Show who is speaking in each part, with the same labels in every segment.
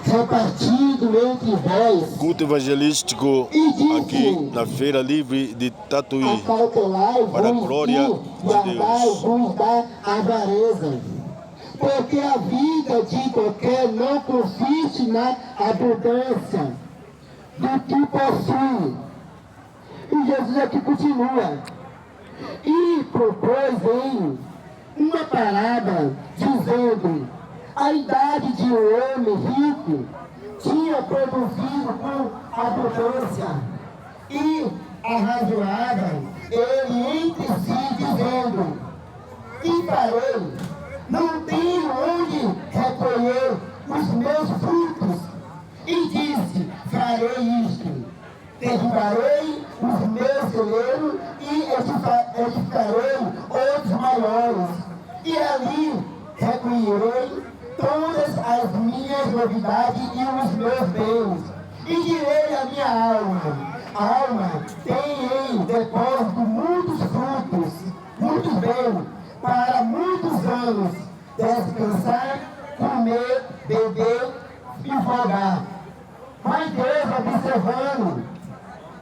Speaker 1: repartido entre vós.
Speaker 2: Culto evangelístico aqui na Feira Livre de Tatuí, para a glória de Deus.
Speaker 1: Da avareza. Porque a vida de qualquer não consiste na abundância do que possui. E Jesus aqui continua. E propôs em uma parábola, dizendo: a idade de um homem rico tinha produzido com abundância, e arrazoava ele entre si, dizendo: e farei? Não tenho onde recolher os meus frutos. E disse: farei isto: derrubarei os meus celeiros e edificarei outros maiores, e ali recolherei todas as minhas novidades e os meus bens. E direi à minha alma, tem em depósito muitos frutos, muitos bens, para muitos anos, descansar, comer, beber e folgar. Mas Deus, observando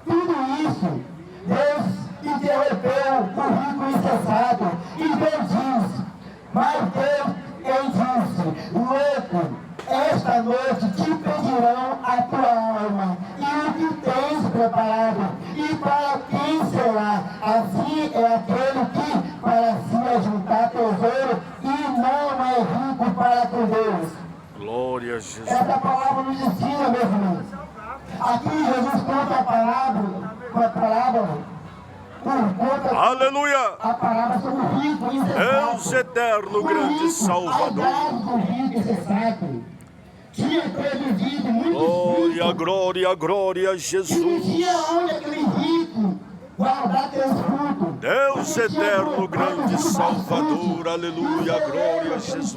Speaker 1: tudo isso, Deus interrompeu o rico insensato, e Deus disse: mas Deus disse: louco, esta noite te pedirão a tua alma, e o que tens preparado, e para quem será? Assim é aquele que para si ajuntar tesouro e não é rico para com Deus.
Speaker 2: Glória a Jesus.
Speaker 1: Essa palavra nos ensina, meus irmãos. Aqui Jesus conta a parábola.
Speaker 2: Aleluia!
Speaker 1: A palavra sobre o rico insensato.
Speaker 2: Deus eterno, grande Salvador.
Speaker 1: A idade do rico insensato tinha produzido muitos
Speaker 2: Glória,
Speaker 1: frutos.
Speaker 2: glória, glória a
Speaker 1: E não
Speaker 2: Jesus.
Speaker 1: tinha onde aquele rico guardar aqueles frutos.
Speaker 2: Deus eterno, grande Salvador. Aleluia, glória a Jesus.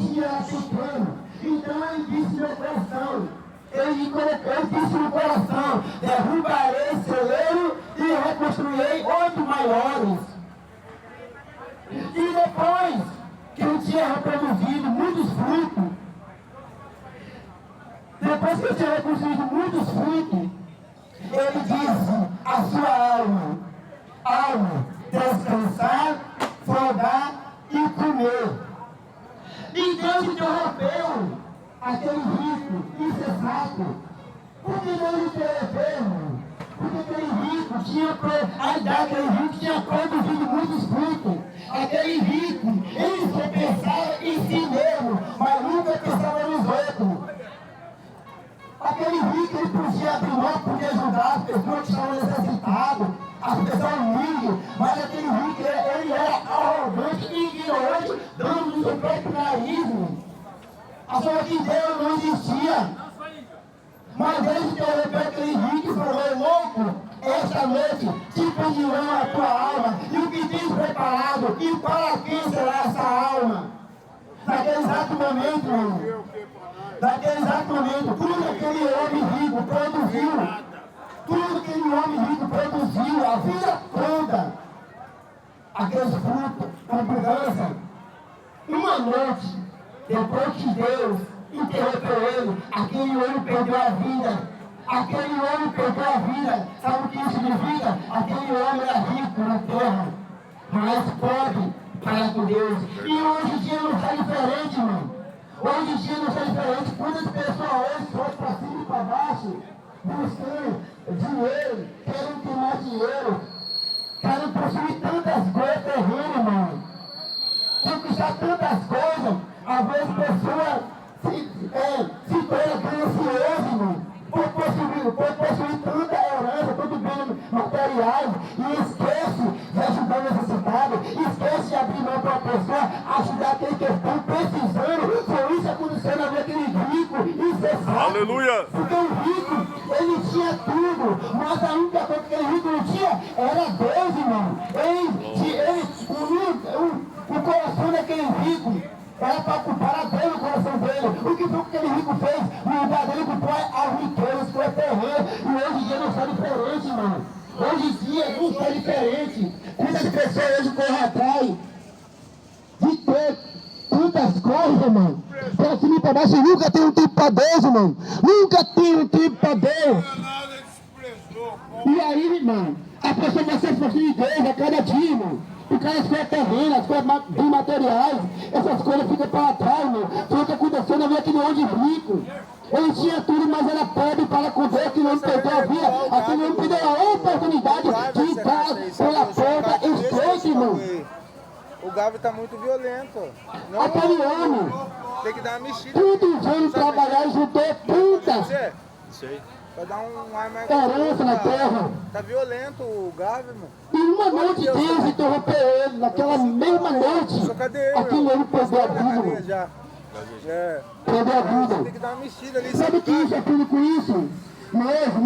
Speaker 1: Então ele disse no coração, ele disse no coração: derrubarei celeiro e reconstruirei outros maiores. E depois que ele tinha reproduzido muitos frutos, ele disse à sua alma, descansar, folgar e comer. E Deus interrompeu aquele rico insensato. Por que Deus interrompeu? Porque aquele rico tinha produzido muitos frutos. Aquele rico, ele só pensava em si mesmo, mas nunca pensava nos outros. Aquele rico, ele podia abrir mão, podia ajudar as pessoas que estavam necessitadas, as pessoas humildes, mas aquele rico, ele era arrogante e ignorante, dando no seu próprio nariz. Achava que Deus não existia. Mas Deus interrompeu aquele rico e falou: louco, esta noite te pedirão a tua alma, e o que tens preparado, e para quem será essa alma? Naquele exato momento, irmão. Naquele exato momento, tudo aquele homem rico produziu, a vida toda, aqueles frutos, abundância. Uma noite, depois que Deus interrompeu ele, aquele homem perdeu a vida. Sabe o que isso significa? Aquele homem era rico na terra, mas pobre para com Deus. E hoje em dia não está diferente, irmão. Hoje em dia não está diferente. Quantas pessoas hoje foram para cima e para baixo, buscando dinheiro, querem ter mais dinheiro, querem possuir tantas coisas terrenas, irmão. Conquistar tantas coisas, às vezes pessoas se tornam ganancioso, irmão. Por possuir tanta herança, tanto bem materiais, e esquece de ajudar o necessitado, esquece de abrir mão para a pessoa, ajudar aquele que está precisando. Foi isso que aconteceu na vida daquele rico insensato.
Speaker 2: Aleluia!
Speaker 1: Porque o rico, ele tinha tudo, mas a única coisa que aquele rico não tinha era Deus, irmão. O coração daquele rico era para ocupar a Deus no coração dele. O que foi que aquele rico fez? No lugar dele ocupou as riquezas, foi terreno. E hoje em dia não está diferente, irmão. Hoje em dia não está diferente. Quantas pessoas hoje correm atrás de ter tantas coisas, irmão, para cima e tempo, mas nunca tem um tempo para Deus, irmão. Nunca tem um tempo para Deus. E aí, irmão, a pessoa vai ser de Deus a cada dia, irmão. Porque as coisas terrenas, as coisas bem materiais, essas coisas ficam para trás, irmão. Foi o que aconteceu na vida aqui no Onde Rico. Ele tinha tudo, mas era pobre para com Deus, que não perdeu a vida. Aquele homem perdeu a oportunidade de entrar pela porta estreita, irmão.
Speaker 3: O Gávea tá muito violento. Não,
Speaker 1: Aquele homem,
Speaker 3: tem que dar uma mexida.
Speaker 1: todos anos trabalhar e juntou 30
Speaker 2: Sei.
Speaker 3: Pra dar um ar mais
Speaker 1: herança na terra.
Speaker 3: Tá violento o Gávea, mano.
Speaker 1: E uma noite Deus interrompeu ele, naquela mesma noite.
Speaker 3: Só cadê ele?
Speaker 1: Aquele homem perdeu a
Speaker 3: Na
Speaker 1: vida,
Speaker 3: cadeia
Speaker 1: irmão.
Speaker 3: já. É.
Speaker 1: Perdeu a
Speaker 3: Tem
Speaker 1: vida.
Speaker 3: que dar uma mexida ali.
Speaker 1: Sabe o que isso é tudo com isso? Mesmo